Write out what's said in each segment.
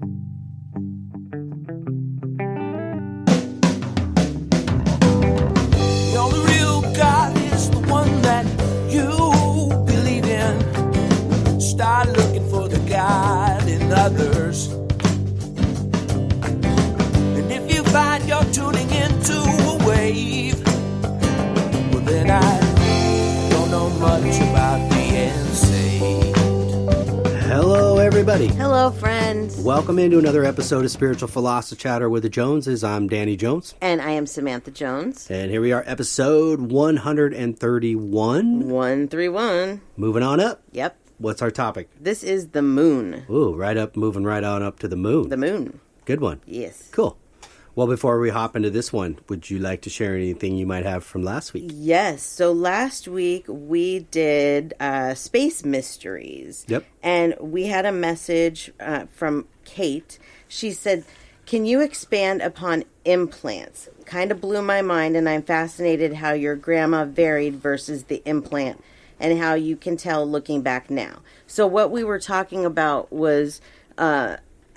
The only real God is the one that you believe in. Start looking for the God in others. And if you find you're tuning into a wave, well then I don't know much about being saved. Hello, everybody. Hello, friends. Welcome into another episode of Spiritual Philosophy Chatter with the Joneses. I'm Danny Jones. And I am Samantha Jones. And here we are, episode 131. 131. Moving on up. Yep. What's our topic? This is the moon. Ooh, moving right on up to the moon. The moon. Good one. Yes. Cool. Well, before we hop into this one, would you like to share anything you might have from last week? Yes. So last week we did space mysteries. Yep. And we had a message from Kate. She said, "Can you expand upon implants? Kind of blew my mind, and I'm fascinated how your grandma varied versus the implant and how you can tell looking back now." So what we were talking about was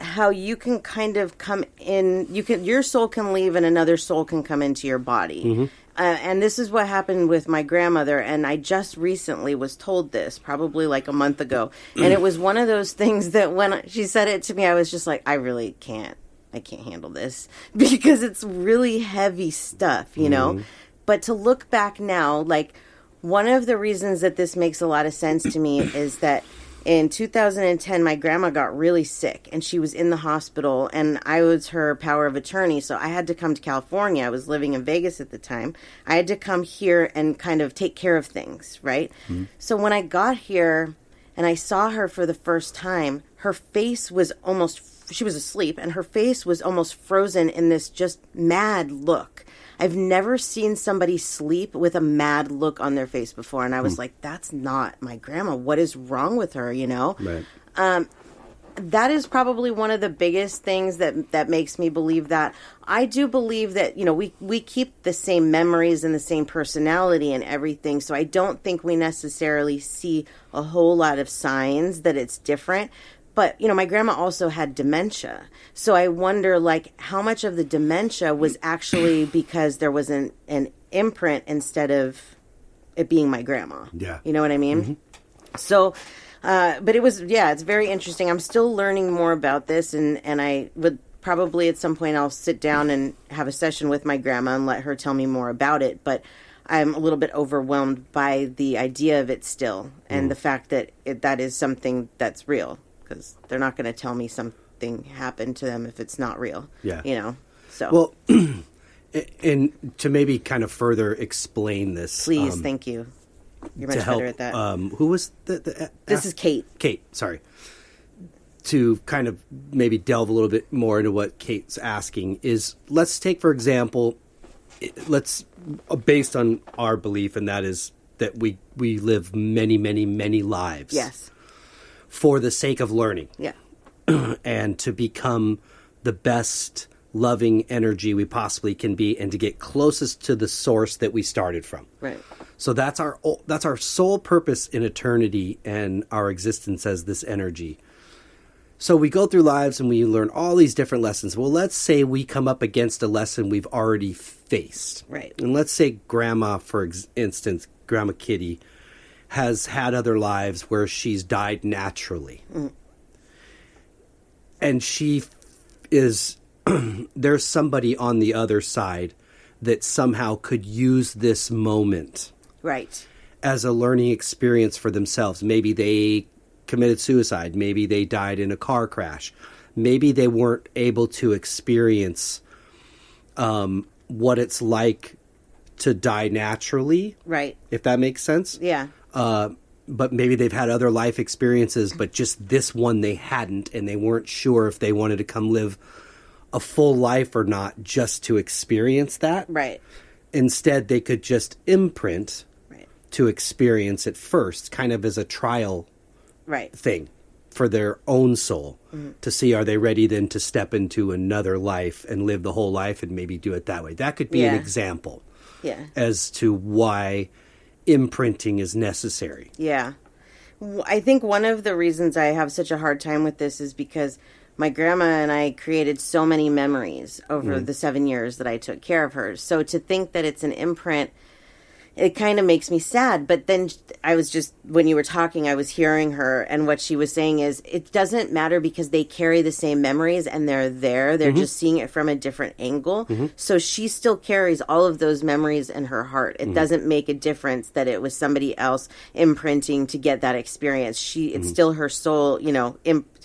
how you can kind of come in, your soul can leave and another soul can come into your body. Mm-hmm. And this is what happened with my grandmother, and I just recently was told this, probably like a month ago. And it was one of those things that when she said it to me, I was just like, I can't handle this because it's really heavy stuff, you know? But to look back now, like one of the reasons that this makes a lot of sense to me is that in 2010, my grandma got really sick, and she was in the hospital, and I was her power of attorney, so I had to come to California. I was living in Vegas at the time. I had to come here and kind of take care of things, right? Mm-hmm. So when I got here and I saw her for the first time, her face was she was asleep, and her face was almost frozen in this just mad look. I've never seen somebody sleep with a mad look on their face before. And I was like, that's not my grandma. What is wrong with her, you know? Right. That is probably one of the biggest things that makes me believe that. I do believe that, you know, we keep the same memories and the same personality and everything. So I don't think we necessarily see a whole lot of signs that it's different. But, you know, my grandma also had dementia. So I wonder, like, how much of the dementia was actually because there was an imprint instead of it being my grandma. Yeah. You know what I mean? Mm-hmm. So, but it was, it's very interesting. I'm still learning more about this, and I would probably at some point I'll sit down and have a session with my grandma and let her tell me more about it. But I'm a little bit overwhelmed by the idea of it still, and the fact that that is something that's real. Because they're not going to tell me something happened to them if it's not real. Yeah. You know? So. Well, and to maybe kind of further explain this. Please, thank you. You're much better at that. Who was the This is Kate. Kate, sorry. To kind of maybe delve a little bit more into what Kate's asking is, let's take, for example, based on our belief, and that is that we live many, many, many lives. Yes. For the sake of learning. Yeah. And to become the best loving energy we possibly can be, and to get closest to the source that we started from. Right. So that's our sole purpose in eternity and our existence as this energy. So we go through lives and we learn all these different lessons. Well, let's say we come up against a lesson we've already faced. Right. And let's say Grandma, for instance, Grandma Kitty, has had other lives where she's died naturally. Mm. And she is, there's somebody on the other side that somehow could use this moment. Right. As a learning experience for themselves. Maybe they committed suicide. Maybe they died in a car crash. Maybe they weren't able to experience what it's like to die naturally. Right. If that makes sense. Yeah. But maybe they've had other life experiences, but just this one they hadn't, and they weren't sure if they wanted to come live a full life or not just to experience that. Right. Instead, they could just imprint to experience it first, kind of as a trial thing for their own soul, to see, are they ready then to step into another life and live the whole life and maybe do it that way. That could be an example as to why imprinting is necessary. Yeah. I think one of the reasons I have such a hard time with this is because my grandma and I created so many memories over the 7 years that I took care of her. So to think that it's an imprint, it kind of makes me sad. But then I was just, when you were talking, I was hearing her, and what she was saying is it doesn't matter because they carry the same memories and they're there. They're just seeing it from a different angle. So she still carries all of those memories in her heart. It doesn't make a difference that it was somebody else imprinting to get that experience. It's still her soul,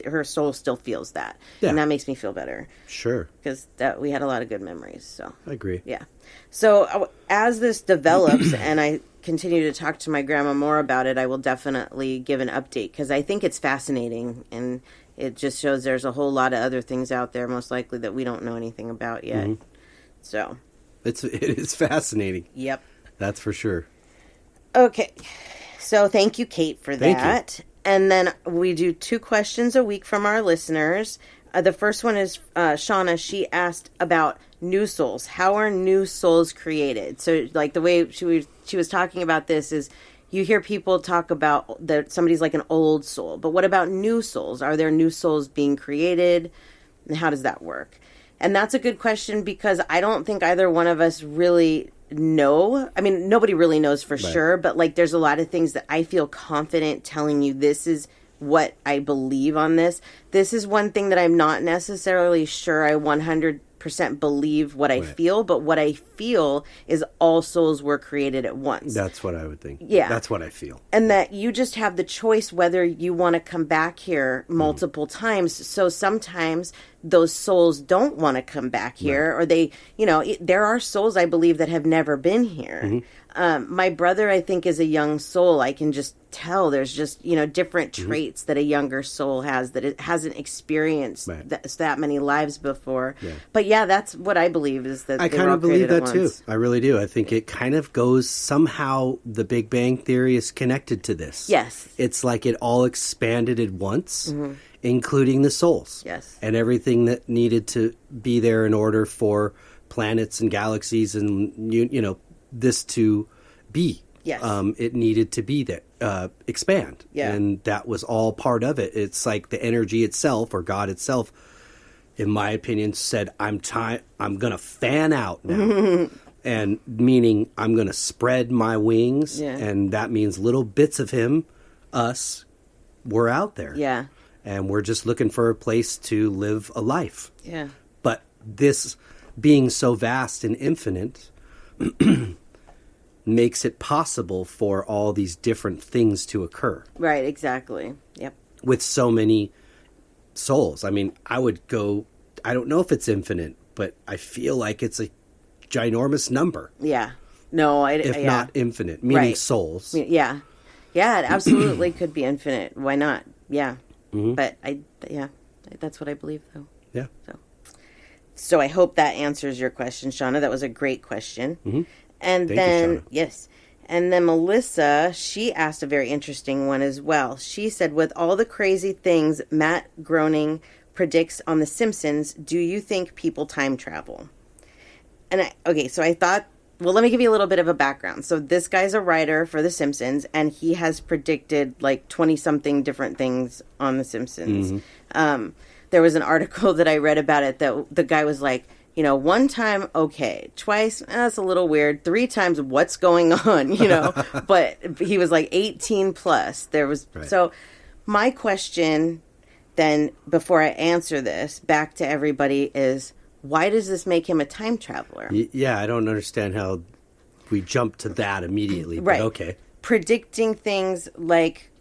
her soul still feels that. Yeah. And that makes me feel better. Sure. Because we had a lot of good memories. So I agree. Yeah. So as this develops and I continue to talk to my grandma more about it, I will definitely give an update because I think it's fascinating, and it just shows there's a whole lot of other things out there, most likely, that we don't know anything about yet. So it is fascinating. Yep. That's for sure. Okay. So thank you, Kate, for that. You. And then we do 2 questions a week from our listeners. The first one is Shauna. She asked about new souls. How are new souls created? So, like, the way she was talking about this is, you hear people talk about that somebody's like an old soul, but what about new souls? Are there new souls being created, and how does that work? And that's a good question because I don't think either one of us really know. I mean, nobody really knows for sure, but like, there's a lot of things that I feel confident telling you. This is what I believe on this. This is one thing that I'm not necessarily sure I 100% believe what I feel, but what I feel is all souls were created at once. That's what I would think. Yeah. That's what I feel. And that you just have the choice whether you want to come back here multiple times. So sometimes those souls don't want to come back here, or they, there are souls I believe that have never been here. My brother, I think, is a young soul. I can just tell there's just, different traits that a younger soul has that it hasn't experienced that many lives before. Yeah. But yeah, that's what I believe is that I kind of believe that too. I really do. I think it kind of goes somehow, the Big Bang Theory is connected to this. Yes. It's like it all expanded at once, including the souls. Yes. And everything that needed to be there in order for planets and galaxies and, this to be. Yes. It needed to be that, expand. Yeah. And that was all part of it. It's like the energy itself, or God itself, in my opinion, said, I'm going to fan out now. And meaning I'm going to spread my wings. Yeah. And that means little bits of him, us, we're out there. Yeah. And we're just looking for a place to live a life. Yeah. But this being so vast and infinite makes it possible for all these different things to occur. Right, exactly. Yep. With so many souls. I mean, I don't know if it's infinite, but I feel like it's a ginormous number. Yeah. No, if not infinite, meaning souls. Yeah. Yeah, it absolutely could be infinite. Why not? Yeah. But that's what I believe, though. Yeah. So I hope that answers your question, Shauna. That was a great question. And Thank you, yes. And then Melissa, she asked a very interesting one as well. She said, with all the crazy things Matt Groening predicts on The Simpsons, do you think people time travel? And so I thought, well, let me give you a little bit of a background. So this guy's a writer for The Simpsons, and he has predicted like 20-something different things on The Simpsons. There was an article that I read about it that the guy was like, one time, okay. Twice, that's a little weird. 3 times, what's going on, But he was like 18 plus. So my question then, before I answer this, back to everybody is, why does this make him a time traveler? Yeah, I don't understand how we jump to that immediately, but okay. Predicting things like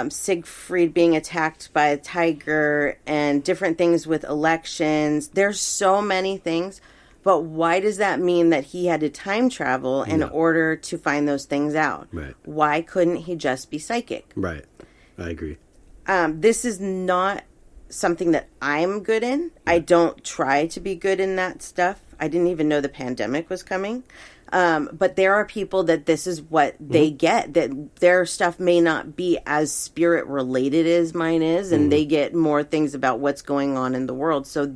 Siegfried being attacked by a tiger and different things with elections. There's so many things, but why does that mean that he had to time travel in order to find those things out? Right. Why couldn't he just be psychic? Right. I agree. This is not something that I'm good in. I don't try to be good in that stuff. I didn't even know the pandemic was coming. But there are people that this is what they get, that their stuff may not be as spirit related as mine is, and they get more things about what's going on in the world. So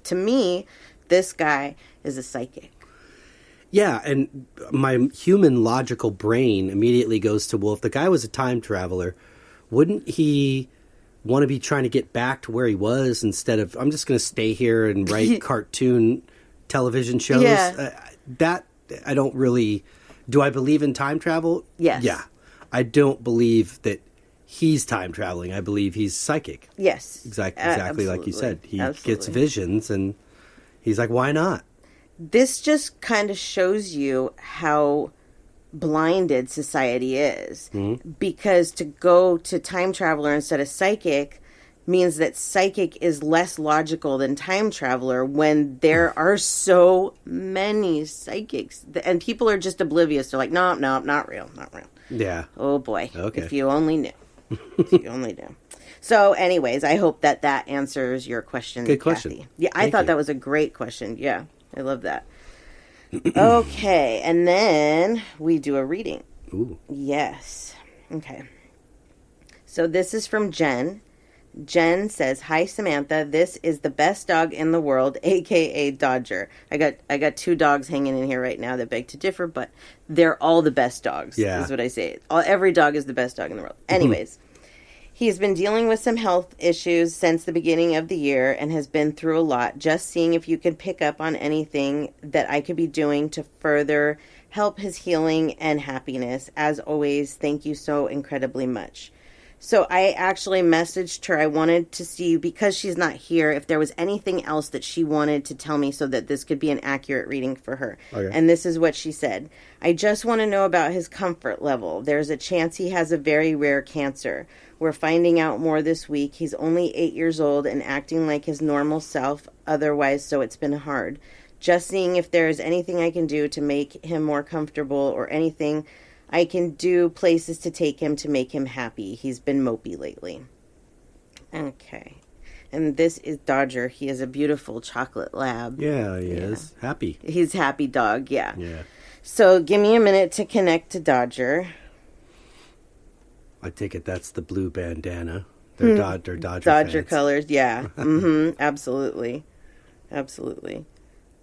to me, this guy is a psychic. Yeah, and my human logical brain immediately goes to, well, if the guy was a time traveler, wouldn't he want to be trying to get back to where he was instead of, I'm just going to stay here and write cartoon television shows. Yeah. That, I don't really... Do I believe in time travel? Yes. Yeah. I don't believe that he's time traveling. I believe he's psychic. Yes. Exactly like you said. He Absolutely. gets visions, and he's like, why not? This just kind of shows you how blinded society is. Mm-hmm. Because to go to time traveler instead of psychic means that psychic is less logical than time traveler when there are so many psychics. And people are just oblivious. They're like, no, not real. Yeah. Oh, boy. Okay. If you only knew. If you only knew. So, anyways, I hope that answers your question, Good Kathy. question. Yeah, I thought that was a great question. Yeah, I love that. Okay, and then we do a reading. Ooh. Yes. Okay. So this is from Jen. Jen says, "Hi Samantha, this is the best dog in the world, aka Dodger." I got two dogs hanging in here right now that beg to differ, but they're all the best dogs. Yeah. Is what I say. Every dog is the best dog in the world. Anyways, he's been dealing with some health issues since the beginning of the year and has been through a lot. Just seeing if you could pick up on anything that I could be doing to further help his healing and happiness. As always, thank you so incredibly much. So I actually messaged her. I wanted to see, because she's not here, if there was anything else that she wanted to tell me so that this could be an accurate reading for her. Okay. And this is what she said. "I just want to know about his comfort level. There's a chance he has a very rare cancer. We're finding out more this week. He's only 8 years old and acting like his normal self otherwise, so it's been hard. Just seeing if there is anything I can do to make him more comfortable or anything I can do, places to take him to make him happy. He's been mopey lately." Okay. And this is Dodger. He is a beautiful chocolate lab. Yeah, he is. Happy. He's a happy dog, yeah. Yeah. So give me a minute to connect to Dodger. I take it that's the blue bandana. They're Dodger Dodger fans. colors, yeah. Mm-hmm. Absolutely. Absolutely.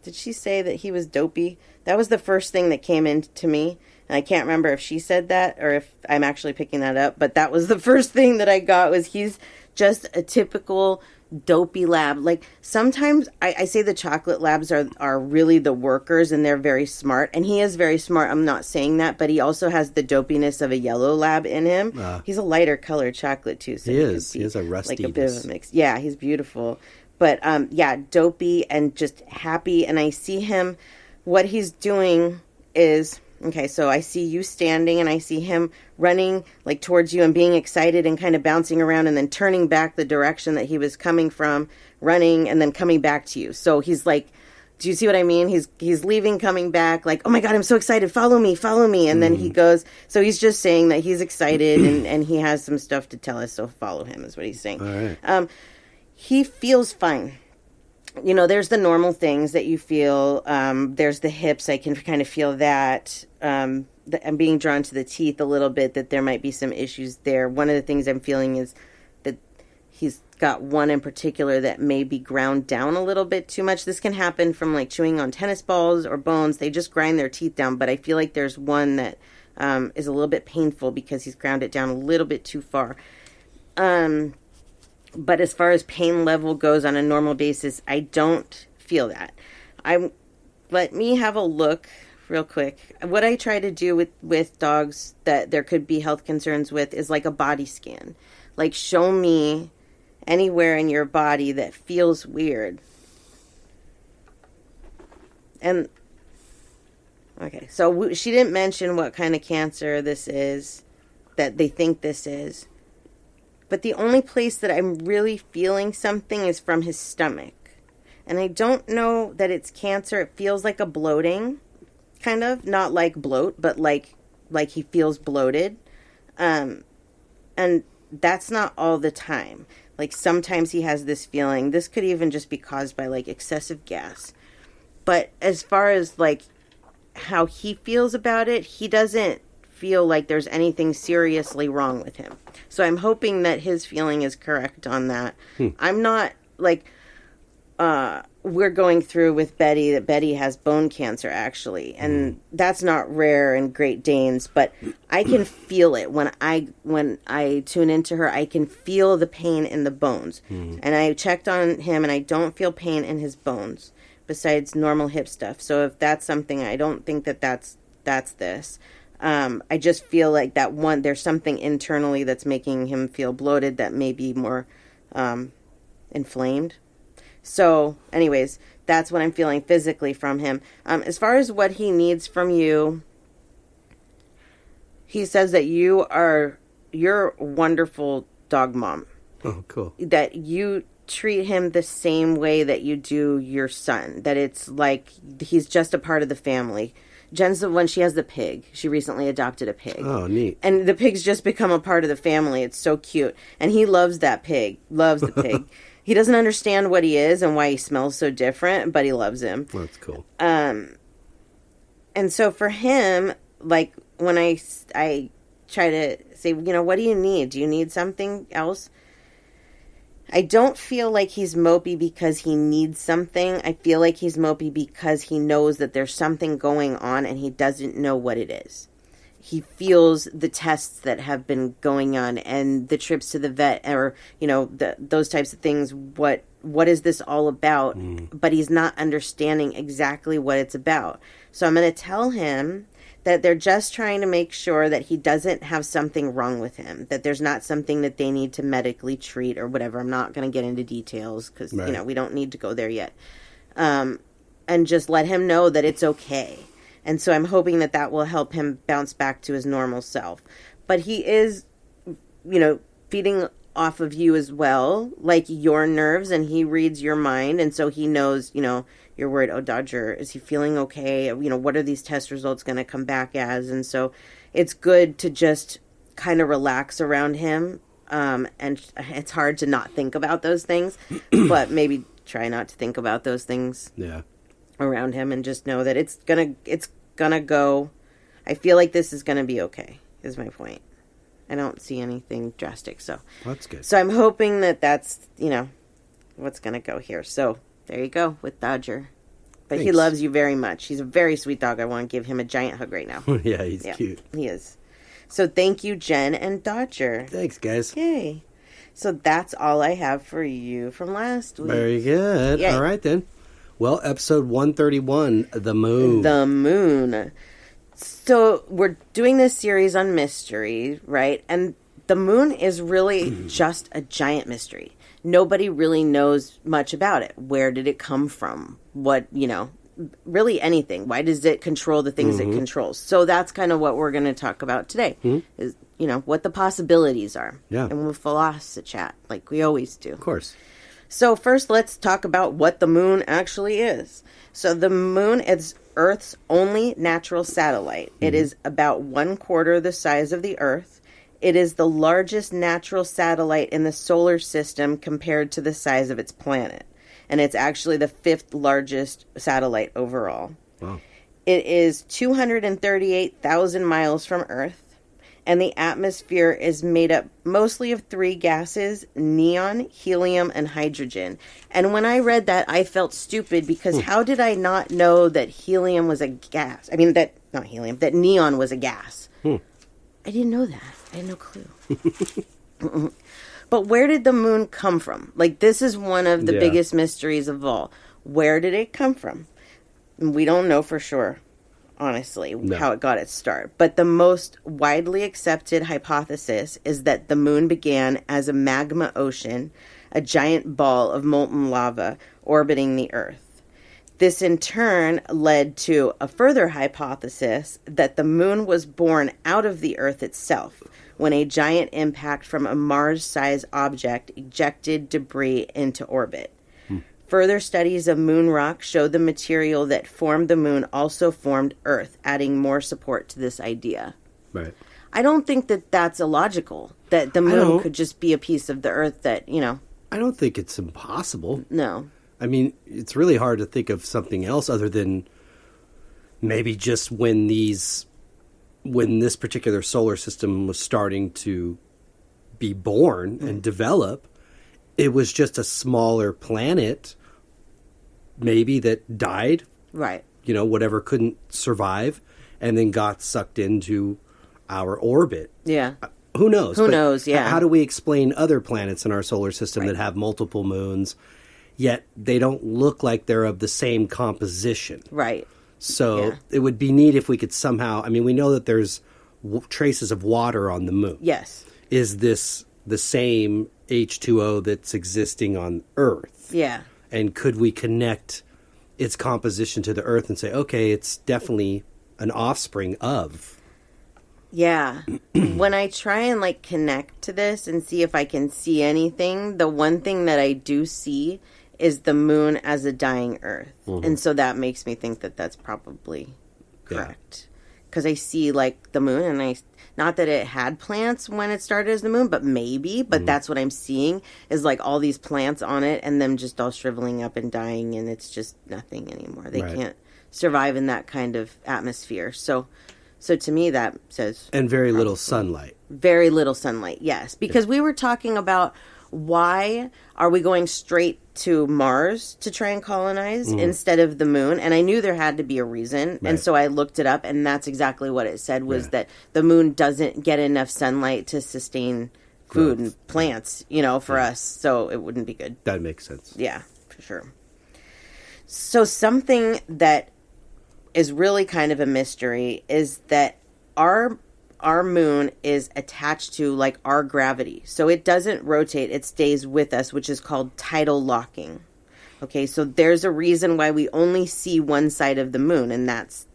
Did she say that he was dopey? That was the first thing that came into me. And I can't remember if she said that or if I'm actually picking that up. But that was the first thing that I got, was he's just a typical dopey lab. Like, sometimes I say the chocolate labs are really the workers and they're very smart. And he is very smart. I'm not saying that. But he also has the dopiness of a yellow lab in him. He's a lighter colored chocolate, too. So he is. He is a rustiness. Like a bit of a mix. Yeah, he's beautiful. But, yeah, dopey and just happy. And I see him, what he's doing is... Okay, so I see you standing and I see him running like towards you and being excited and kind of bouncing around and then turning back the direction that he was coming from, running and then coming back to you. So he's like, do you see what I mean? He's leaving, coming back, like, oh my God, I'm so excited. Follow me. And then he goes, so he's just saying that he's excited and he has some stuff to tell us. So follow him is what he's saying. All right. He feels fine. You know, there's the normal things that you feel. There's the hips. I can kind of feel that. I'm being drawn to the teeth a little bit, that there might be some issues there. One of the things I'm feeling is that he's got one in particular that may be ground down a little bit too much. This can happen from like chewing on tennis balls or bones. They just grind their teeth down. But I feel like there's one that is a little bit painful because he's ground it down a little bit too far. But as far as pain level goes on a normal basis, I don't feel that. Let me have a look real quick. What I try to do with dogs that there could be health concerns with is like a body scan. Like, show me anywhere in your body that feels weird. And, okay, so she didn't mention what kind of cancer this is, that they think this is. But the only place that I'm really feeling something is from his stomach. And I don't know that it's cancer. It feels like a bloating, kind of. Not like bloat, but like he feels bloated. And that's not all the time. Like, sometimes he has this feeling. This could even just be caused by, like, excessive gas. But as far as, like, how he feels about it, he doesn't feel like there's anything seriously wrong with him. So I'm hoping that his feeling is correct on that. I'm not, like, we're going through with Betty that Betty has bone cancer, actually. And that's not rare in Great Danes, but I can feel it. When I tune into her, I can feel the pain in the bones. And I checked on him, and I don't feel pain in his bones besides normal hip stuff. So if that's something, I don't think that's this. I just feel like there's something internally that's making him feel bloated that may be more inflamed. So, anyways, that's what I'm feeling physically from him. As far as what he needs from you, he says that you're a wonderful dog mom. Oh, cool. That you treat him the same way that you do your son. That it's like he's just a part of the family. Jen's the one, she has the pig. She recently adopted a pig. Oh, neat. And the pig's just become a part of the family. It's so cute. And he loves that pig. Loves the pig. He doesn't understand what he is and why he smells so different, but he loves him. Well, that's cool. And so for him, like, when I try to say, what do you need? Do you need something else? I don't feel like he's mopey because he needs something. I feel like he's mopey because he knows that there's something going on and he doesn't know what it is. He feels the tests that have been going on and the trips to the vet, or, those types of things. What is this all about? But he's not understanding exactly what it's about. So I'm going to tell him that they're just trying to make sure that he doesn't have something wrong with him, that there's not something that they need to medically treat or whatever. I'm not going to get into details because, we don't need to go there yet. And just let him know that it's okay. And so I'm hoping that will help him bounce back to his normal self. But he is, feeding off of you as well, like your nerves, and he reads your mind. And so he knows, you're worried, oh, Dodger, is he feeling okay? What are these test results going to come back as? And so it's good to just kind of relax around him. And it's hard to not think about those things, but maybe try not to think about those things. Yeah. Around him, and just know that it's gonna go. I feel like this is gonna be okay, is my point. I don't see anything drastic, so that's good. So I'm hoping that's what's gonna go here. So there you go with Dodger. But Thanks. He loves you very much. He's a very sweet dog. I want to give him a giant hug right now. Yeah, he's cute. He is. So thank you, Jen and Dodger. Thanks, guys. Yay. So that's all I have for you from last week. Very good. Yay. All right, then. Well, episode 131, The Moon. The Moon. So we're doing this series on mystery, right? And the moon is really just a giant mystery. Nobody really knows much about it. Where did it come from? What, really anything. Why does it control the things it controls? So that's kind of what we're going to talk about today, is, what the possibilities are. Yeah. And we'll philosophy chat like we always do. Of course. So first, let's talk about what the moon actually is. So the moon is Earth's only natural satellite. It is about 1/4 the size of the Earth. It is the largest natural satellite in the solar system compared to the size of its planet. And it's actually the 5th largest satellite overall. Wow. It is 238,000 miles from Earth. And the atmosphere is made up mostly of 3 gases: neon, helium, and hydrogen. And when I read that, I felt stupid because how did I not know that helium was a gas? I mean, that neon was a gas. I didn't know that. I had no clue. But where did the moon come from? Like, this is one of the biggest mysteries of all. Where did it come from? We don't know for sure. Honestly, how it got its start. But the most widely accepted hypothesis is that the moon began as a magma ocean, a giant ball of molten lava orbiting the Earth. This in turn led to a further hypothesis that the moon was born out of the Earth itself when a giant impact from a Mars-sized object ejected debris into orbit. Further studies of moon rock show the material that formed the moon also formed Earth, adding more support to this idea. Right. I don't think that that's illogical, that the moon could just be a piece of the Earth that, I don't think it's impossible. No. I mean, it's really hard to think of something else other than maybe just when this particular solar system was starting to be born and develop, it was just a smaller planet maybe that died, right? Whatever couldn't survive, and then got sucked into our orbit. Yeah. Who knows? Who knows, yeah. How do we explain other planets in our solar system that have multiple moons, yet they don't look like they're of the same composition? Right. So it would be neat if we could somehow... we know that there's traces of water on the moon. Yes. Is this the same H2O that's existing on Earth? Yeah. And could we connect its composition to the Earth and say, okay, it's definitely an offspring of... Yeah. When I try and connect to this and see if I can see anything, the one thing that I do see is the moon as a dying Earth. Mm-hmm. And so that makes me think that that's probably correct. Because I see the moon, and not that it had plants when it started as the moon, but maybe. But that's what I'm seeing is all these plants on it and them just all shriveling up and dying, and it's just nothing anymore. They can't survive in that kind of atmosphere. So to me, that says... And very little sunlight. Very little sunlight, yes. Because we were talking about why are we going straight to Mars to try and colonize instead of the moon? And I knew there had to be a reason. Right. And so I looked it up, and that's exactly what it said, was that the moon doesn't get enough sunlight to sustain food and plants, for us. So it wouldn't be good. That makes sense. Yeah, for sure. So something that is really kind of a mystery is that our moon is attached to our gravity. So it doesn't rotate, it stays with us, which is called tidal locking. Okay, so there's a reason why we only see one side of the moon, and that's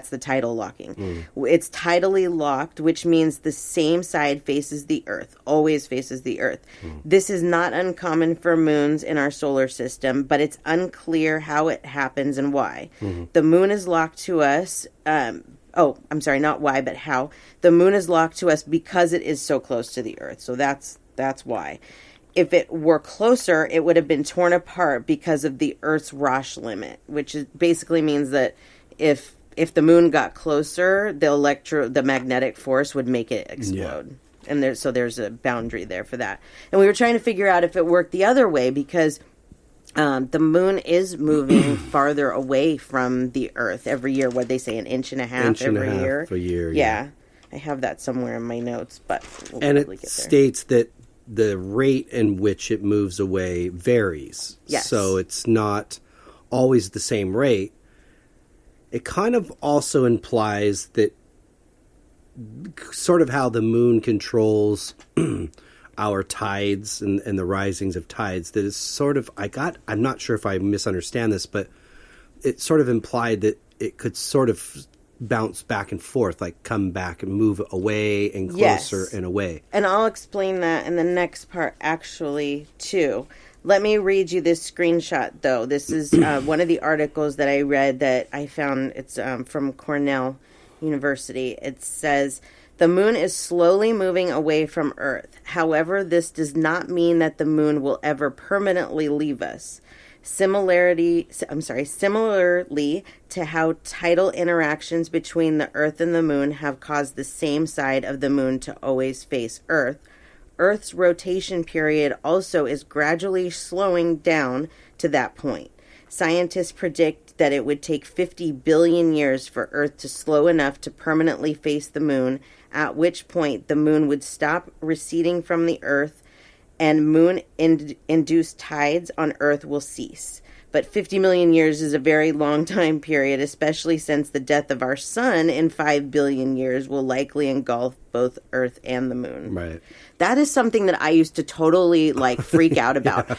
the tidal locking. It's tidally locked, which means the same side faces the Earth, always faces the Earth. This is not uncommon for moons in our solar system, but it's unclear how it happens and why. The moon is locked to us. Not why, but how. The moon is locked to us because it is so close to the Earth. So that's why. If it were closer, it would have been torn apart because of the Earth's Roche limit, which basically means that if the moon got closer, the magnetic force would make it explode. Yeah. And there's a boundary there for that. And we were trying to figure out if it worked the other way, because the moon is moving farther away from the Earth every year. What they say, an inch and a half every year. A year. Yeah. I have that somewhere in my notes, but and it states that the rate in which it moves away varies. Yes. So it's not always the same rate. It kind of also implies that sort of how the moon controls our tides and the risings of tides, that is sort of, I'm not sure if I misunderstand this, but it sort of implied that it could sort of bounce back and forth, come back and move away and closer and away. And I'll explain that in the next part, actually, too. Let me read you this screenshot, though. This is one of the articles that I read that I found. It's from Cornell University. It says, the moon is slowly moving away from Earth. However, this does not mean that the moon will ever permanently leave us. Similarly to how tidal interactions between the Earth and the moon have caused the same side of the moon to always face Earth, Earth's rotation period also is gradually slowing down to that point. Scientists predict that it would take 50 billion years for Earth to slow enough to permanently face the moon, at which point the moon would stop receding from the Earth and moon-induced tides on Earth will cease. But 50 million years is a very long time period, especially since the death of our sun in 5 billion years will likely engulf both Earth and the moon. Right. That is something that I used to totally freak out about. Yeah.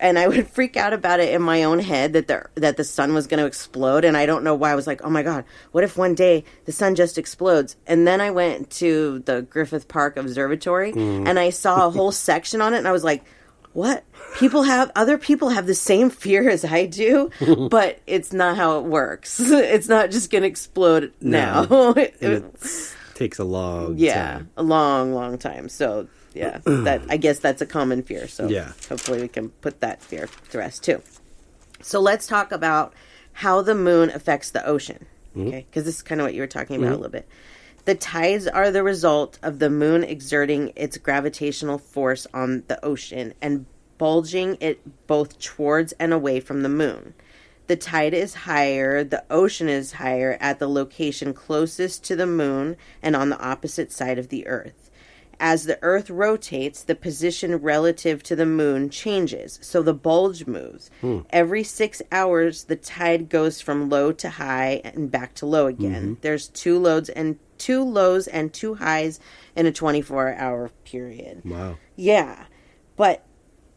And I would freak out about it in my own head that the sun was going to explode, and I don't know why. I was like, oh my God, what if one day the sun just explodes? And then I went to the Griffith Park Observatory and I saw a whole section on it, and I was like, what? Other people have the same fear as I do, but it's not how it works. It's not just going to explode now. It takes a long time. A long time. So, yeah, I guess that's a common fear. So hopefully we can put that fear to rest too. So let's talk about how the moon affects the ocean. Okay, because this is kind of what you were talking about a little bit. The tides are the result of the moon exerting its gravitational force on the ocean and bulging it both towards and away from the moon. The tide is higher, the ocean is higher at the location closest to the moon and on the opposite side of the Earth. As the Earth rotates, the position relative to the moon changes, so the bulge moves. Every 6 hours, the tide goes from low to high and back to low again. There's two lows and two highs in a 24-hour period. Wow. Yeah, but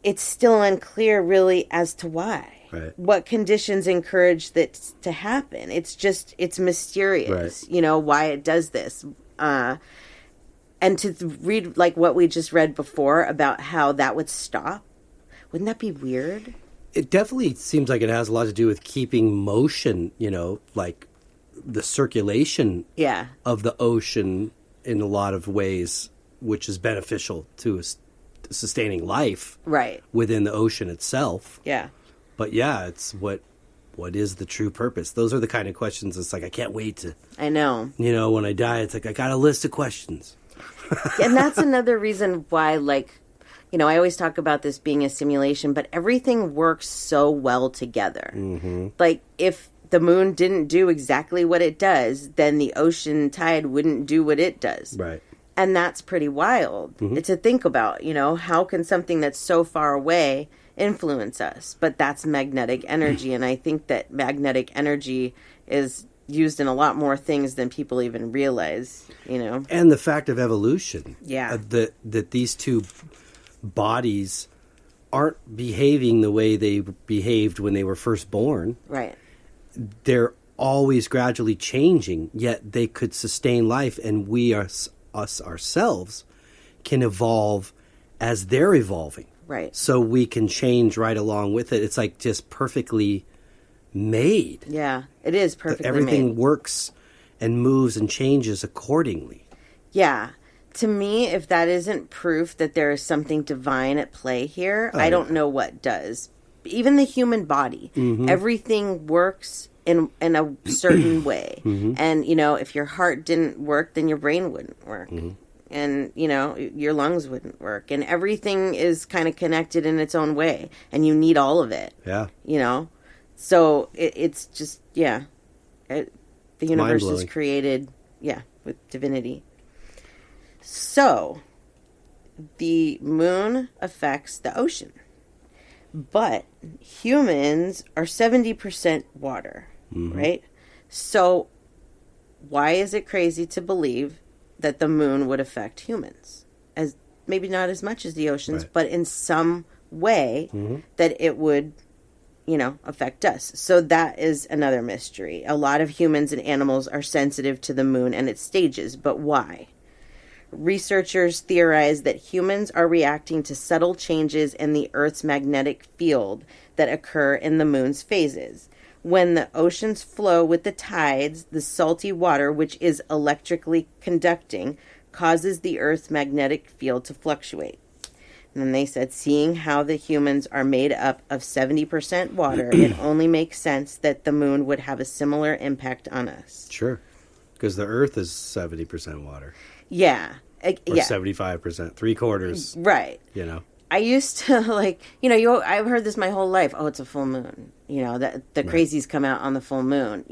it's still unclear really as to why. Right. What conditions encourage that to happen? It's mysterious, right. Why it does this. And to read like what we just read before about how that would stop, wouldn't that be weird? It definitely seems like it has a lot to do with keeping motion, like the circulation of the ocean in a lot of ways, which is beneficial to sustaining life within the ocean itself. Yeah. But yeah, it's what is the true purpose? Those are the kind of questions it's like, I can't wait to... I know. When I die, it's like, I got a list of questions. And that's another reason why, I always talk about this being a simulation, but everything works so well together. Like, if the moon didn't do exactly what it does, then the ocean tide wouldn't do what it does. Right. And that's pretty wild to think about, how can something that's so far away influence us? But that's magnetic energy, and I think that magnetic energy is used in a lot more things than people even realize, And the fact of evolution. Yeah. That these two bodies aren't behaving the way they behaved when they were first born. Right. They're always gradually changing, yet they could sustain life, and we ourselves can evolve as they're evolving. Right. So we can change right along with it. It's like just perfectly made. Yeah, it is perfectly made. Everything works and moves and changes accordingly. Yeah. To me, if that isn't proof that there is something divine at play here, I don't know what does. Even the human body, everything works in a certain way. And, if your heart didn't work, then your brain wouldn't work. And, your lungs wouldn't work. And everything is kind of connected in its own way. And you need all of it. Yeah. So it's just, the universe is created, with divinity. So the moon affects the ocean. But humans are 70% water, right? So why is it crazy to believe that the moon would affect humans? As maybe not as much as the oceans, but in some way that it would, affect us. So that is another mystery. A lot of humans and animals are sensitive to the moon and its stages, but why? Researchers theorize that humans are reacting to subtle changes in the Earth's magnetic field that occur in the moon's phases. When the oceans flow with the tides, the salty water, which is electrically conducting, causes the Earth's magnetic field to fluctuate. And then they said, seeing how the humans are made up of 70% water, it only makes sense that the moon would have a similar impact on us. Sure. Because the Earth is 70% water. Yeah. Or 75%, 3/4. Right. I used to I've heard this my whole life. Oh, it's a full moon. That the crazies come out on the full moon.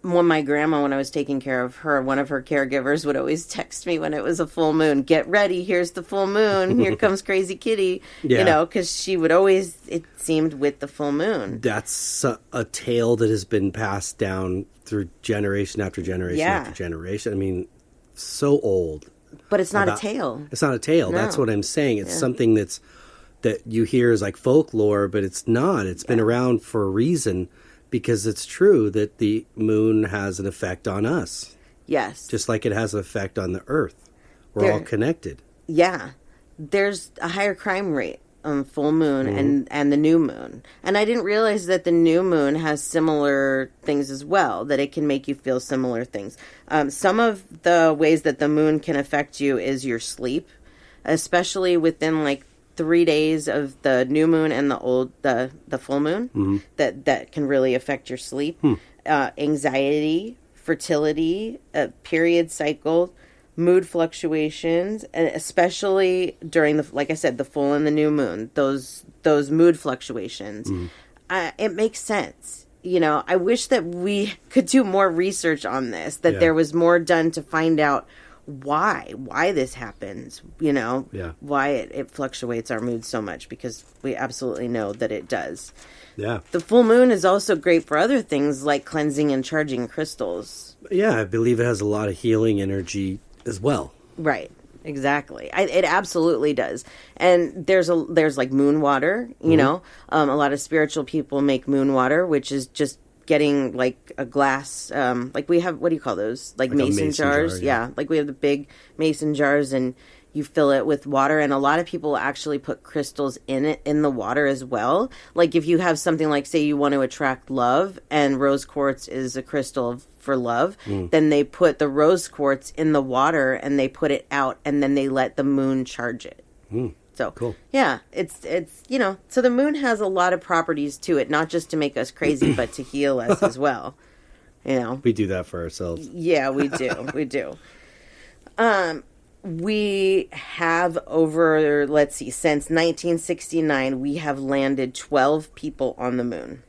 When my grandma, when I was taking care of her, one of her caregivers would always text me when it was a full moon. Get ready. Here's the full moon. Here comes Crazy Kitty. Because she would always, it seemed, with the full moon. That's a tale that has been passed down through generation after generation after generation. I mean, so old. But it's not a tale. It's not a tale. No. That's what I'm saying. It's something that you hear as like folklore, but it's not. It's been around for a reason, because it's true that the moon has an effect on us. Yes. Just like it has an effect on the Earth. We're all connected. Yeah. There's a higher crime rate on full moon and the new moon. And I didn't realize that the new moon has similar things as well, that it can make you feel similar things. Some of the ways that the moon can affect you is your sleep, especially within 3 days of the new moon and the full moon, that can really affect your sleep. Anxiety, fertility, period cycle, mood fluctuations, and especially during like I said, the full and the new moon, those mood fluctuations. It makes sense. I wish that we could do more research on this, that there was more done to find out why this happens, why it fluctuates our mood so much, because we absolutely know that it does. Yeah. The full moon is also great for other things like cleansing and charging crystals. Yeah, I believe it has a lot of healing energy as well. Right. Exactly. It absolutely does. And there's like moon water, a lot of spiritual people make moon water, which is just getting like a glass, like we have, what do you call those? Like mason jars. Yeah. Like we have the big mason jars, and you fill it with water, and a lot of people actually put crystals in the water as well. Like if you have something like, say you want to attract love, and rose quartz is a crystal for love, then they put the rose quartz in the water and they put it out, and then they let the moon charge it. So cool. Yeah, it's so the moon has a lot of properties to it, not just to make us crazy, but to heal us as well. We do that for ourselves. Yeah, we do. We do. We have since 1969, we have landed 12 people on the moon.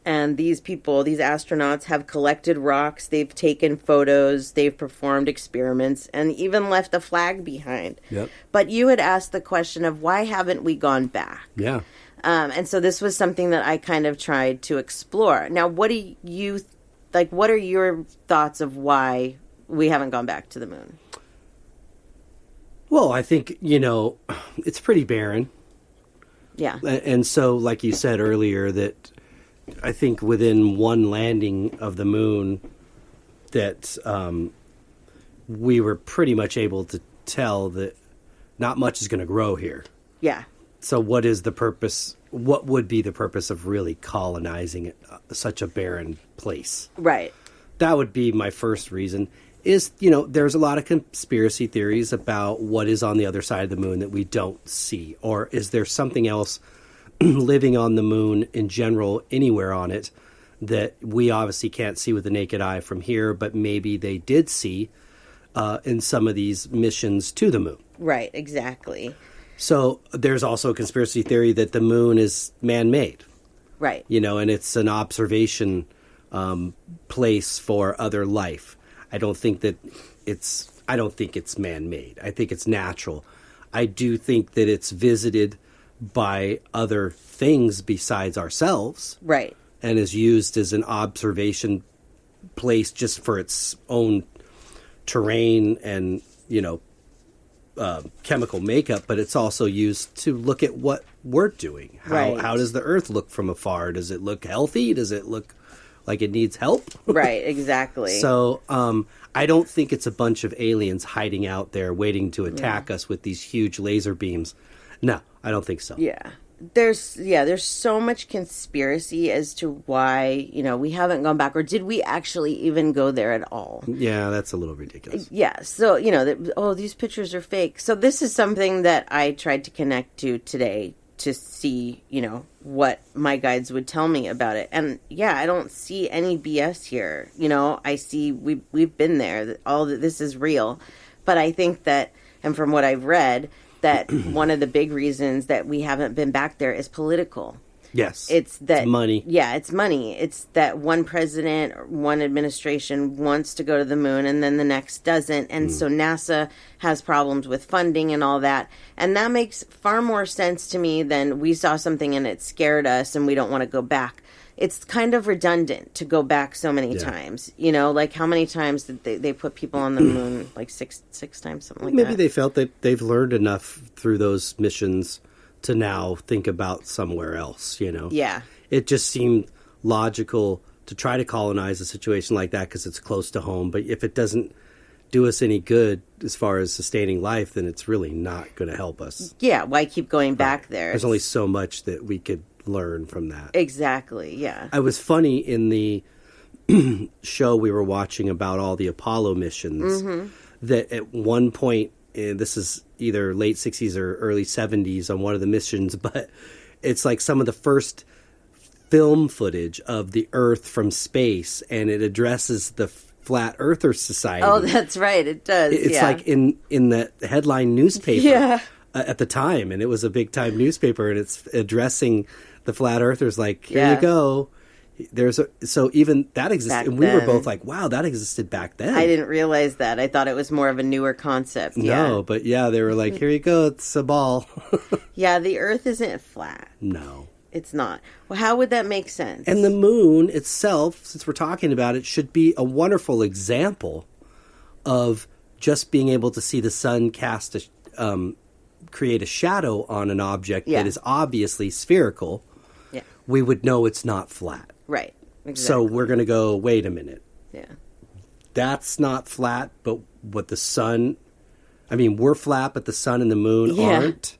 And these astronauts have collected rocks, they've taken photos, they've performed experiments, and even left a flag behind. Yep. But you had asked the question of why haven't we gone back? Yeah. And so this was something that I kind of tried to explore. Now, what are your thoughts of why we haven't gone back to the moon? Well, I think, it's pretty barren. Yeah. And so, like you said earlier, that I think within one landing of the moon that we were pretty much able to tell that not much is going to grow here. Yeah. So what is the purpose? What would be the purpose of really colonizing such a barren place? Right. That would be my first reason. Is, there's a lot of conspiracy theories about what is on the other side of the moon that we don't see. Or is there something else living on the moon in general, anywhere on it, that we obviously can't see with the naked eye from here, but maybe they did see in some of these missions to the moon. Right, exactly. So there's also a conspiracy theory that the moon is man-made. Right. And it's an observation place for other life. I don't think it's man-made. I think it's natural. I do think that it's visited by other things besides ourselves. Right. And is used as an observation place just for its own terrain and, chemical makeup, but it's also used to look at what we're doing. How does the Earth look from afar? Does it look healthy? Does it look like it needs help? Right, exactly. So I don't think it's a bunch of aliens hiding out there waiting to attack us with these huge laser beams. No, I don't think so. Yeah. There's so much conspiracy as to why, we haven't gone back, or did we actually even go there at all? Yeah, that's a little ridiculous. Yeah. So, these pictures are fake. So this is something that I tried to connect to today to see, what my guides would tell me about it. And yeah, I don't see any BS here. I see we've been there. All that this is real. But I think that, and from what I've read, that one of the big reasons that we haven't been back there is political. Yes. It's money. Yeah, it's money. It's that one president or one administration wants to go to the moon and then the next doesn't. And so NASA has problems with funding and all that. And that makes far more sense to me than we saw something and it scared us and we don't want to go back. It's kind of redundant to go back so many times. Like how many times did they put people on the moon? Like six times, something like that. Maybe they felt that they've learned enough through those missions to now think about somewhere else, Yeah. It just seemed logical to try to colonize a situation like that because it's close to home. But if it doesn't do us any good as far as sustaining life, then it's really not going to help us. Yeah, why keep going back there? There's only so much that we could learn from that. Exactly, yeah. I was funny in the show we were watching about all the Apollo missions that at one point, and this is either late 60s or early 70s on one of the missions, but it's like some of the first film footage of the Earth from space, and it addresses the Flat Earther Society. Oh, that's right. It does. It's like in the headline newspaper Yeah. At the time, and it was a big time newspaper, and it's addressing the Flat Earthers like, here you go. So even that existed, and we were both like, wow, that existed back then. I didn't realize that. I thought it was more of a newer concept. No, but yeah, they were like, here you go, it's a ball. Yeah, the Earth isn't flat. No. It's not. Well, how would that make sense? And the moon itself, since we're talking about it, should be a wonderful example of just being able to see the sun create a shadow on an object that is obviously spherical. Yeah. We would know it's not flat. Right. Exactly. So we're going to go, wait a minute. Yeah. That's not flat, but what the sun... I mean, we're flat, but the sun and the moon aren't.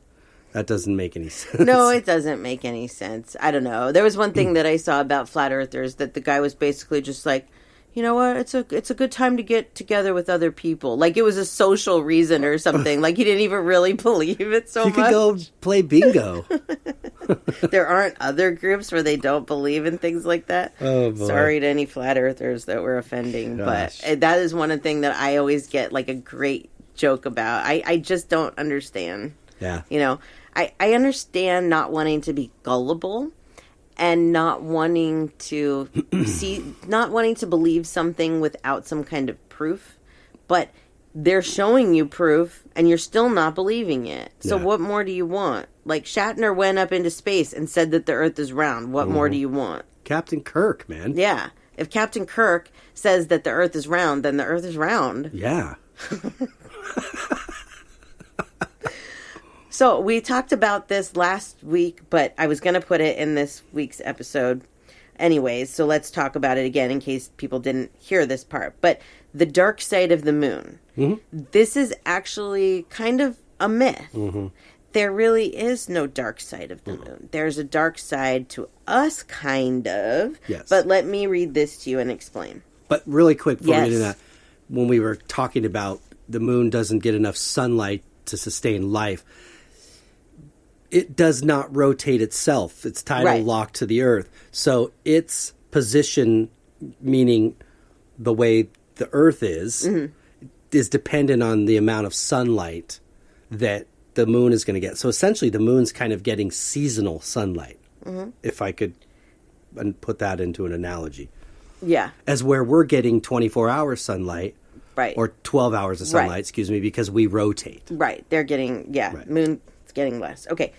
That doesn't make any sense. No, it doesn't make any sense. I don't know. There was one thing that I saw about flat earthers that the guy was basically just like, you know what? It's a good time to get together with other people. Like it was a social reason or something. Like he didn't even really believe it so much. You could go play bingo. There aren't other groups where they don't believe in things like that. Oh, boy. Sorry to any flat earthers that we're offending, Gosh. but that is one thing that I always get like a great joke about. I just don't understand. Yeah. You know, I understand not wanting to be gullible and not wanting to not wanting to believe something without some kind of proof, but they're showing you proof and you're still not believing it. So what more do you want? Like Shatner went up into space and said that the Earth is round. What more do you want? Captain Kirk, man. Yeah. If Captain Kirk says that the Earth is round, then the Earth is round. Yeah. So we talked about this last week, but I was going to put it in this week's episode anyways. So let's talk about it again in case people didn't hear this part. But the dark side of the moon. Mm-hmm. This is actually kind of a myth. Mm-hmm. There really is no dark side of the moon. There's a dark side to us, kind of. Yes. But let me read this to you and explain. But really quick before we do that, when we were talking about the moon doesn't get enough sunlight to sustain life, it does not rotate itself. It's tidal locked to the Earth. So its position, meaning the way the Earth is dependent on the amount of sunlight that the moon is going to get. So essentially the moon's kind of getting seasonal sunlight, if I could put that into an analogy. Yeah. As where we're getting 24-hour sunlight. Right. Or 12 hours of sunlight, excuse me, because we rotate. Right. They're getting, moon's getting less. Okay.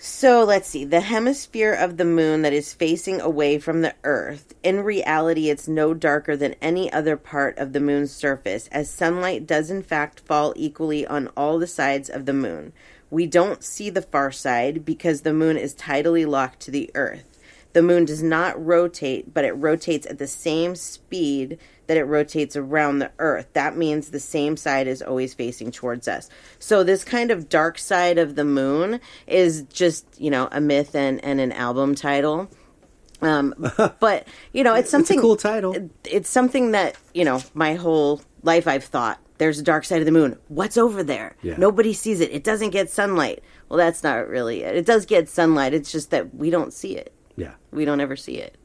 So let's see. The hemisphere of the moon that is facing away from the Earth, in reality, it's no darker than any other part of the moon's surface, as sunlight does in fact fall equally on all the sides of the moon. We don't see the far side because the moon is tidally locked to the Earth. The moon does not rotate, but it rotates at the same speed that it rotates around the Earth. That means the same side is always facing towards us. So this kind of dark side of the moon is just, a myth and an album title. But, it's something... It's a cool title. It's something that, my whole life I've thought, there's a dark side of the moon. What's over there? Yeah. Nobody sees it. It doesn't get sunlight. Well, that's not really it. It does get sunlight. It's just that we don't see it. Yeah. We don't ever see it.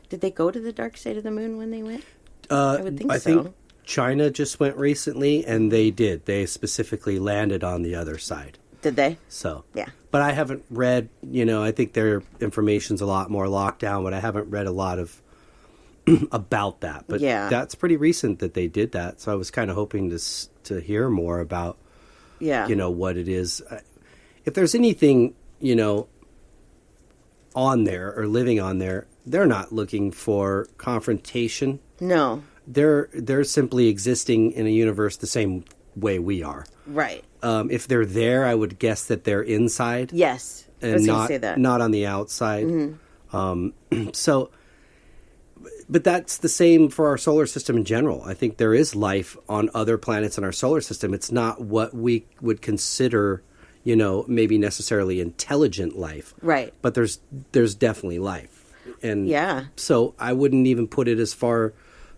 Did they go to the dark side of the moon when they went? I would think so. I think China just went recently, and they did. They specifically landed on the other side. Did they? So. Yeah. But I haven't read, I think their information's a lot more locked down, but I haven't read a lot of about that. But that's pretty recent that they did that. So I was kind of hoping to hear more about, what it is. If there's anything, on there or living on there, they're not looking for confrontation. No. They're simply existing in a universe the same way we are. Right. If they're there, I would guess that they're inside. Yes. And I was gonna say that. Not on the outside. Mm-hmm. But that's the same for our solar system in general. I think there is life on other planets in our solar system. It's not what we would consider maybe necessarily intelligent life. Right. But there's definitely life. And so I wouldn't even put it as far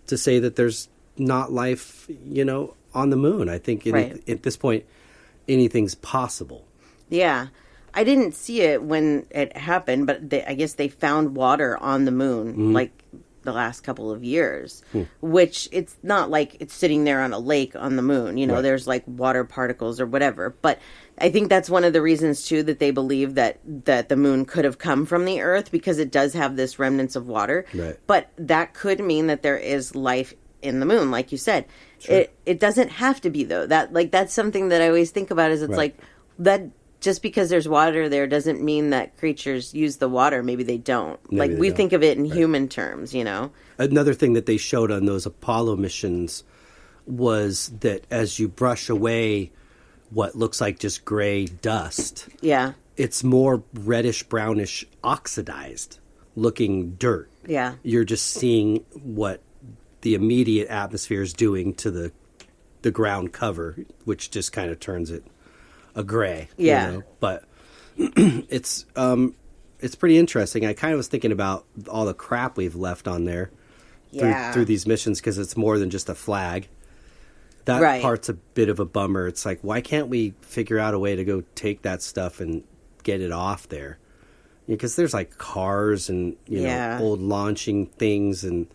to say that there's not life, on the moon. I think at this point, anything's possible. Yeah. I didn't see it when it happened, but I guess they found water on the moon, like the last couple of years, which it's not like it's sitting there on a lake on the moon. You know, there's like water particles or whatever. But I think that's one of the reasons, too, that they believe that the moon could have come from the Earth, because it does have this remnants of water. Right. But that could mean that there is life in the moon, like you said. Sure. It doesn't have to be, though. That's something that I always think about, is it's like that just because there's water there doesn't mean that creatures use the water. Maybe they don't. Maybe we think of it in human terms, you know. Another thing that they showed on those Apollo missions was that as you brush away what looks like just gray dust, it's more reddish, brownish, oxidized looking dirt. Yeah. You're just seeing what the immediate atmosphere is doing to the ground cover, which just kind of turns it a gray. Yeah. You know? But it's pretty interesting. I kind of was thinking about all the crap we've left on there through these missions, because it's more than just a flag. That part's a bit of a bummer. It's like, why can't we figure out a way to go take that stuff and get it off there? Because there's like cars and you know, old launching things, and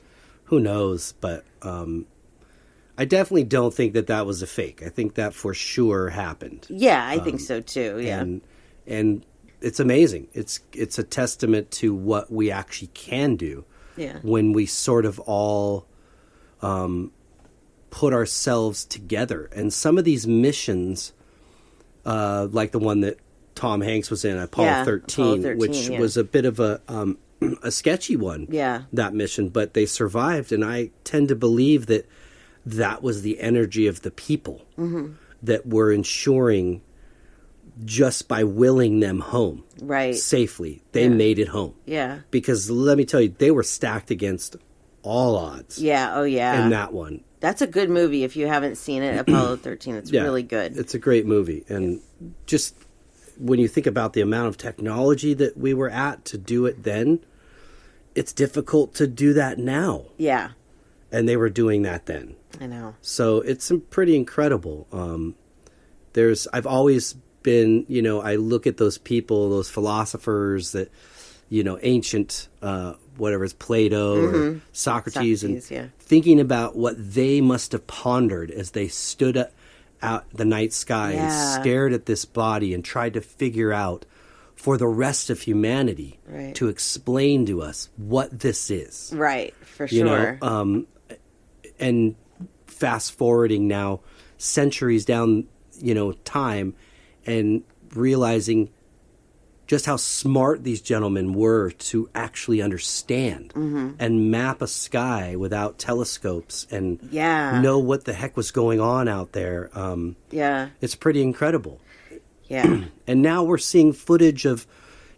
who knows. But I definitely don't think that was a fake. I think that for sure happened. Yeah, I think so too. Yeah, and it's amazing. It's a testament to what we actually can do. Yeah, when we sort of all put ourselves together. And some of these missions, like the one that Tom Hanks was in, Apollo 13, which was a bit of a sketchy one, that mission, but they survived. And I tend to believe that was the energy of the people that were ensuring, just by willing them home safely, they made it home. Yeah. Because let me tell you, they were stacked against all odds. Yeah, oh yeah. In that one. That's a good movie if you haven't seen it, Apollo 13. It's really good. It's a great movie. And just when you think about the amount of technology that we were at to do it then, it's difficult to do that now. Yeah. And they were doing that then. I know. So it's pretty incredible. I've always been, you know, I look at those people, those philosophers that, you know, ancient, whatever it's Plato or Socrates, and thinking about what they must have pondered as they stood out the night sky and stared at this body and tried to figure out for the rest of humanity to explain to us what this is. Right, for sure. You know, and fast forwarding now centuries down, you know, time, and realizing just how smart these gentlemen were to actually understand and map a sky without telescopes and know what the heck was going on out there. It's pretty incredible. Yeah. And now we're seeing footage of,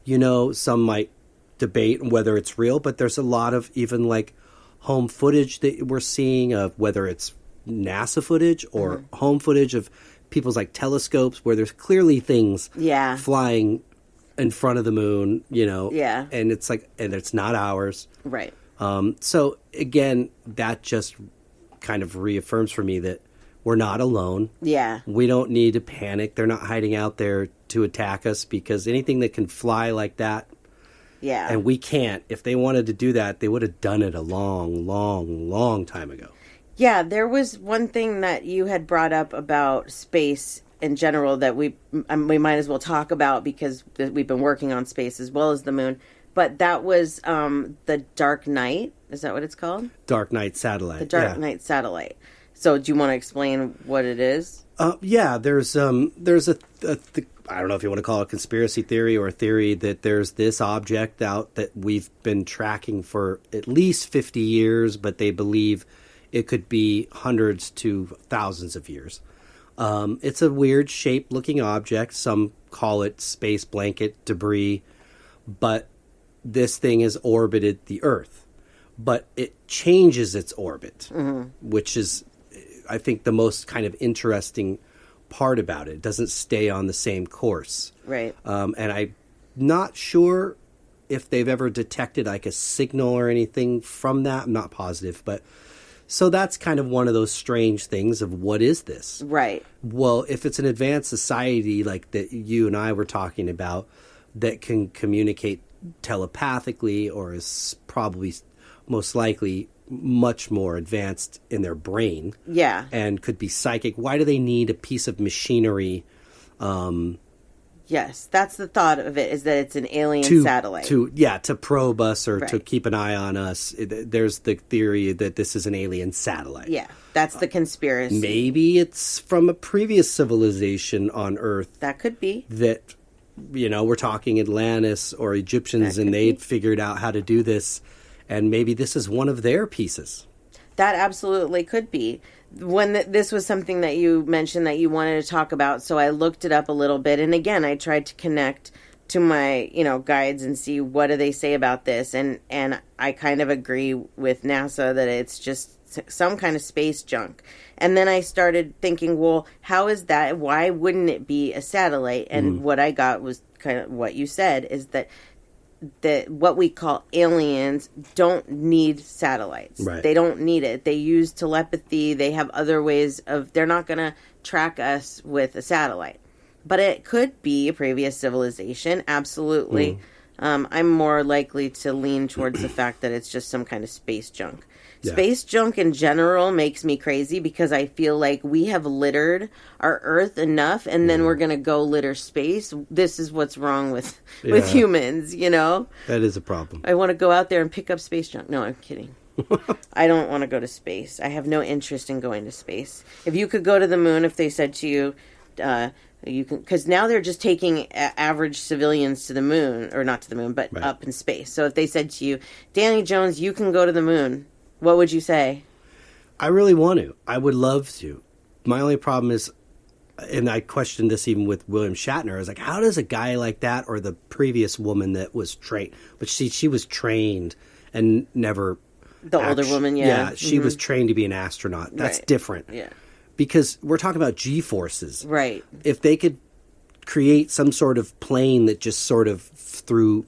you know, some might debate whether it's real, but there's a lot of even like home footage that we're seeing of whether it's NASA footage or home footage of people's like telescopes where there's clearly things flying in front of the moon, you know, and it's like, and it's not ours. Right. So again, that just kind of reaffirms for me that we're not alone. Yeah. We don't need to panic. They're not hiding out there to attack us, because anything that can fly like that, and we can't, if they wanted to do that, they would have done it a long, long, long time ago. Yeah, there was one thing that you had brought up about space in general that we might as well talk about, because we've been working on space as well as the moon. But that was the Dark Knight. Is that what it's called? Dark Knight Satellite. The Dark Knight Satellite. So do you want to explain what it is? There's I don't know if you want to call it a conspiracy theory or a theory that there's this object out that we've been tracking for at least 50 years, but they believe it could be hundreds to thousands of years. It's a weird shaped looking object. Some call it space blanket debris, but this thing has orbited the Earth. But it changes its orbit, which is, I think, the most kind of interesting part about it. It doesn't stay on the same course. Right. And I'm not sure if they've ever detected like a signal or anything from that. I'm not positive, but so that's kind of one of those strange things of what is this? Right. Well, if it's an advanced society like that you and I were talking about that can communicate telepathically or is probably most likely much more advanced in their brain. Yeah. And could be psychic. Why do they need a piece of machinery? Yes, that's the thought of it, is that it's an alien satellite. To probe us or to keep an eye on us. There's the theory that this is an alien satellite. Yeah, that's the conspiracy. Maybe it's from a previous civilization on Earth. That could be. That, we're talking Atlantis or Egyptians, and they'd figured out how to do this, and maybe this is one of their pieces. That absolutely could be. When this was something that you mentioned that you wanted to talk about, so I looked it up a little bit, and again, I tried to connect to my, guides and see what do they say about this, and I kind of agree with NASA that it's just some kind of space junk. And then I started thinking, well, how is that? Why wouldn't it be a satellite? And what I got was kind of what you said, is that what we call aliens don't need satellites. Right. They don't need it. They use telepathy. They have other ways they're not going to track us with a satellite. But it could be a previous civilization. Absolutely. I'm more likely to lean towards the fact that it's just some kind of space junk. Yeah. Space junk in general makes me crazy because I feel like we have littered our Earth enough, and then we're going to go litter space. This is what's wrong with humans, That is a problem. I want to go out there and pick up space junk. No, I'm kidding. I don't want to go to space. I have no interest in going to space. If you could go to the moon, if they said to you, you can, because now they're just taking average civilians to the moon, or not to the moon, but up in space. So if they said to you, Danny Jones, you can go to the moon, what would you say? I really want to. I would love to. My only problem is, and I questioned this even with William Shatner, I was like, how does a guy like that, or the previous woman that was trained, but she was trained and never... The older woman, yeah. Yeah, she was trained to be an astronaut. That's different. Yeah. Because we're talking about G-forces. Right. If they could create some sort of plane that just sort of through...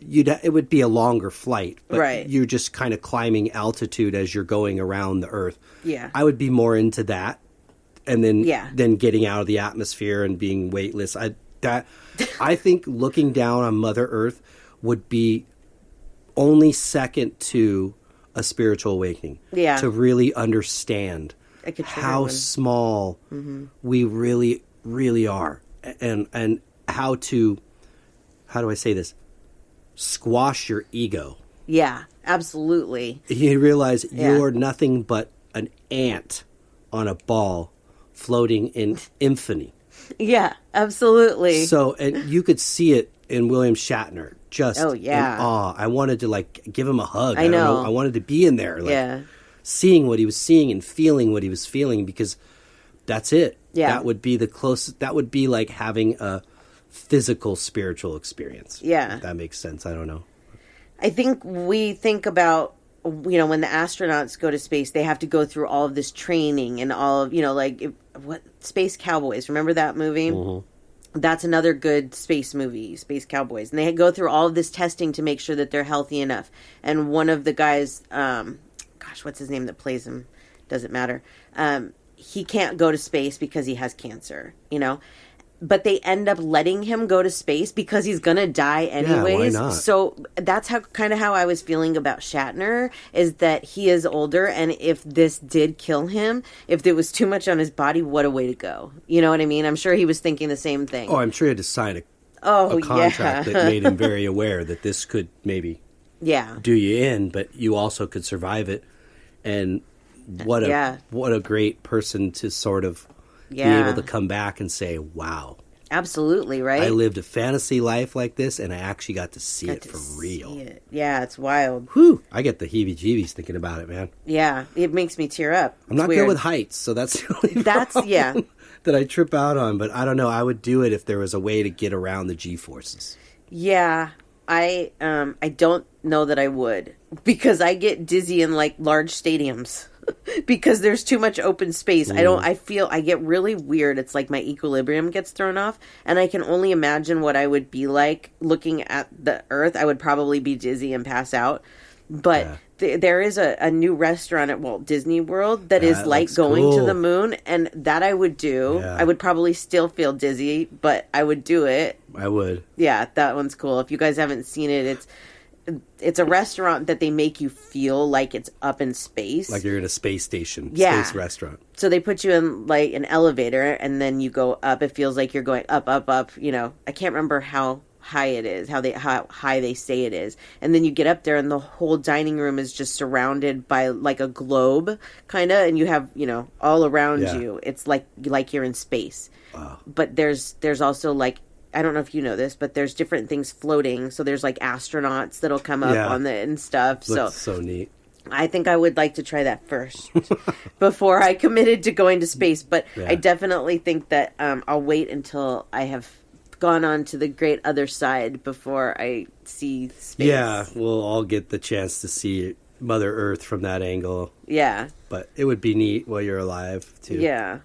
it would be a longer flight, but you're just kind of climbing altitude as you're going around the Earth. Yeah. I would be more into that, and then getting out of the atmosphere and being weightless. I think looking down on Mother Earth would be only second to a spiritual awakening. Yeah. To really understand how small we really, really are, and how do I say this? Squash your ego. Yeah, absolutely. You realize you're nothing but an ant on a ball floating in infinity. Yeah, absolutely. So, and you could see it in William Shatner, just in awe. I wanted to give him a hug. I know. I wanted to be in there, seeing what he was seeing and feeling what he was feeling, because that's it. Yeah. That would be the closest. That would be like having a physical spiritual experience. Yeah. If that makes sense. I don't know. I think we think about, when the astronauts go to space, they have to go through all of this training and all of, what Space Cowboys. Remember that movie? Mm-hmm. That's another good space movie, Space Cowboys. And they go through all of this testing to make sure that they're healthy enough. And one of the guys, what's his name that plays him? Doesn't matter. He can't go to space because he has cancer, But they end up letting him go to space because he's going to die anyways. Yeah, why not? So that's how I was feeling about Shatner, is that he is older, and if this did kill him, if there was too much on his body, what a way to go. You know what I mean? I'm sure he was thinking the same thing. Oh, I'm sure he had to sign a contract that made him very aware that this could maybe do you in, but you also could survive it. And what a great person to sort of... be able to come back and say, wow. Absolutely, right? I lived a fantasy life like this, and I actually got to see it for real. Yeah, it's wild. Whew. I get the heebie-jeebies thinking about it, man. Yeah, it makes me tear up. I'm not good with heights, so that's the only problem that I trip out on. But I don't know. I would do it if there was a way to get around the G-forces. Yeah, I don't know that I would, because I get dizzy in large stadiums. Because there's too much open space. I get really weird. It's like my equilibrium gets thrown off, and I can only imagine what I would be like looking at the Earth. I would probably be dizzy and pass out. But there is a new restaurant at Walt Disney World that is like going to the moon, and that I would do. Yeah. I would probably still feel dizzy, but I would do it. I would. Yeah, that one's cool. If you guys haven't seen it, it's it's a restaurant that they make you feel like it's up in space. Like you're in a space station, space restaurant. So they put you in like an elevator and then you go up. It feels like you're going up, up, up. You know, I can't remember how high it is, how high they say it is. And then you get up there and the whole dining room is just surrounded by like a globe kind of, and you have, you know, all around you. It's like you're in space. Wow. But there's also like, I don't know if you know this, but there's different things floating. So there's like astronauts that'll come up on the and stuff. Looks so neat. I think I would like to try that first before I committed to going to space. But I definitely think that I'll wait until I have gone on to the great other side before I see space. Yeah, we'll all get the chance to see Mother Earth from that angle. Yeah. But it would be neat while you're alive, too. Yeah.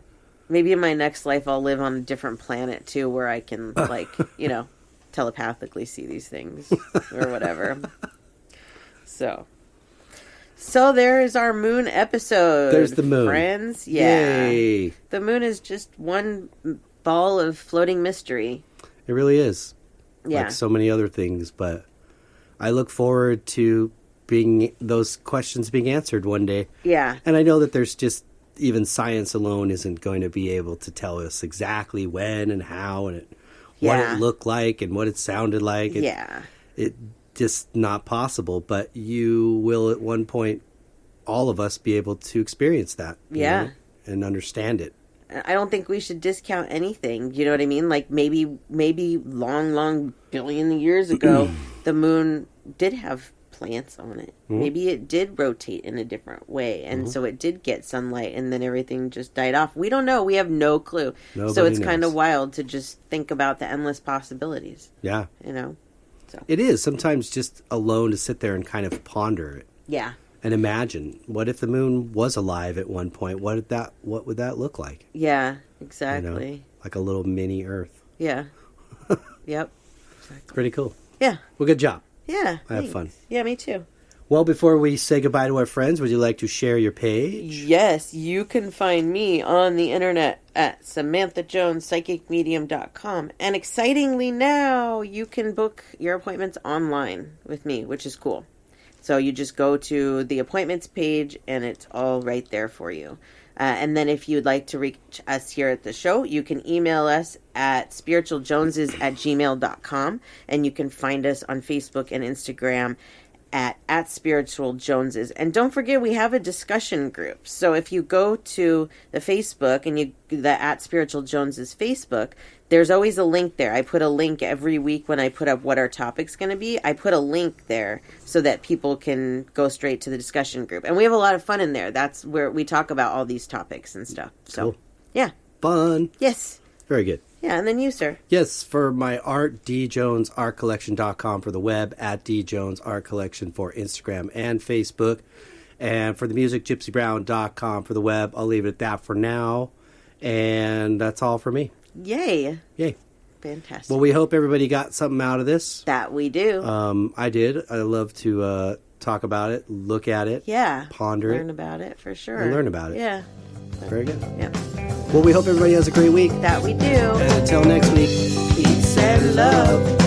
Maybe in my next life I'll live on a different planet, too, where I can, like, you know, telepathically see these things or whatever. So there is our moon episode. There's the moon. Friends. Yeah. Yay. The moon is just one ball of floating mystery. It really is. Yeah. Like so many other things, but I look forward to those questions being answered one day. Yeah. And I know that there's just, even science alone isn't going to be able to tell us exactly when and how and what it looked like and what it sounded like. It's just not possible, but you will at one point, all of us, be able to experience that. You know, and understand it. I don't think we should discount anything. You know what I mean? Like maybe long billion years ago, the moon did have plants on it. Mm-hmm. Maybe it did rotate in a different way, and so it did get sunlight, and then everything just died off. We don't know. We have no clue. Nobody so it's knows. Kind of wild to just think about the endless possibilities. Yeah. You know? So. It is. Sometimes just alone to sit there and kind of ponder it. Yeah. And imagine, what if the moon was alive at one point? What would that look like? Yeah, exactly. You know, like a little mini Earth. Yeah. Yep. Exactly. Pretty cool. Yeah. Well, good job. Yeah. I have fun. Yeah, me too. Well, before we say goodbye to our friends, would you like to share your page? Yes, you can find me on the internet at SamanthaJonesPsychicMedium.com. And excitingly now, you can book your appointments online with me, which is cool. So you just go to the appointments page, and it's all right there for you. And then if you'd like to reach us here at the show, you can email us at spiritualjoneses@gmail.com. And you can find us on Facebook and Instagram at spiritualjoneses. And don't forget, we have a discussion group. So if you go to the Facebook and the at Spiritual Joneses Facebook, there's always a link there. I put a link every week when I put up what our topic's going to be. I put a link there so that people can go straight to the discussion group. And we have a lot of fun in there. That's where we talk about all these topics and stuff. So, cool. Yeah. Fun. Yes. Very good. Yeah, and then you, sir. Yes, for my art, djonesartcollection.com for the web, at djonesartcollection for Instagram and Facebook. And for the music, gypsybrown.com for the web. I'll leave it at that for now. And that's all for me. Yay. Yay. Fantastic. Well, we hope everybody got something out of this. That we do. I did. I love to talk about it, look at it, ponder learn about it for sure. And learn about it. Yeah. Very good. Yep. Well, we hope everybody has a great week. That we do. And until next week, Peace and love.